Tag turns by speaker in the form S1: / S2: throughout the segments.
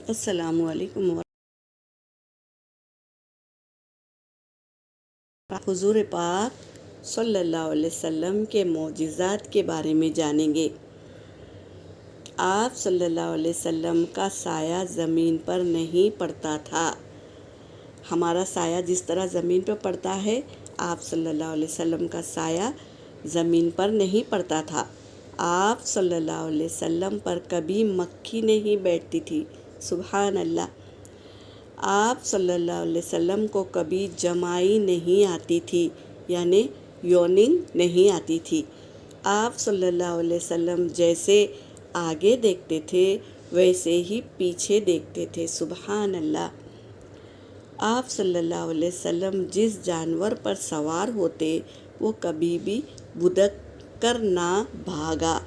S1: السلام علیکم حضور پاک صلی اللہ علیہ وسلم کے معجزات کے بارے میں جانیں گے۔ آپ صلی اللہ علیہ وسلم کا سایہ زمین پر نہیں پڑتا تھا۔ ہمارا سایہ جس طرح زمین پر پڑتا ہے، آپ صلی اللہ علیہ وسلم کا سایہ زمین پر نہیں پڑتا تھا۔ آپ صلی اللہ علیہ وسلم پر کبھی مکھی نہیں بیٹھتی تھی، سبحان اللہ۔ آپ صلی اللہ علیہ وسلم کو کبھی جمائی نہیں آتی تھی، یعنی یوننگ نہیں آتی تھی۔ آپ صلی اللہ علیہ وسلم جیسے آگے دیکھتے تھے ویسے ہی پیچھے دیکھتے تھے، سبحان اللہ۔ آپ صلی اللہ علیہ وسلم جس جانور پر سوار ہوتے وہ کبھی بھی بدک کر نہ بھاگا،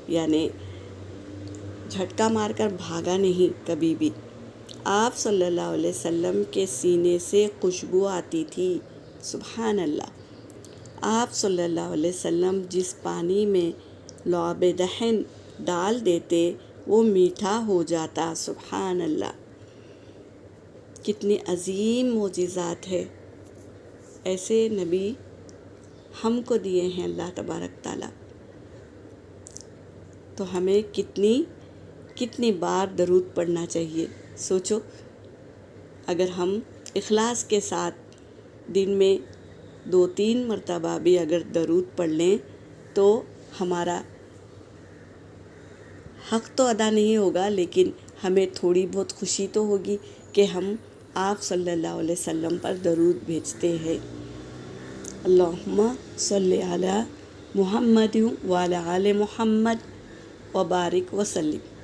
S1: یعنی جھٹکا مار کر بھاگا نہیں کبھی بھی۔ آپ صلی اللہ علیہ وسلم کے سینے سے خوشبو آتی تھی، سبحان اللہ۔ آپ صلی اللہ علیہ وسلم جس پانی میں لعاب دہن ڈال دیتے وہ میٹھا ہو جاتا، سبحان اللہ۔ کتنی عظیم معجزات ہے، ایسے نبی ہم کو دیے ہیں اللہ تبارک تعالیٰ۔ تو ہمیں کتنی بار درود پڑھنا چاہیے، سوچو۔ اگر ہم اخلاص کے ساتھ دن میں 2-3 مرتبہ بھی اگر درود پڑھ لیں تو ہمارا حق تو ادا نہیں ہوگا، لیکن ہمیں تھوڑی بہت خوشی تو ہوگی کہ ہم آپ صلی اللہ علیہ وسلم پر درود بھیجتے ہیں۔ اللہم صلی علی محمد وعلی آل محمد وبارک وسلم۔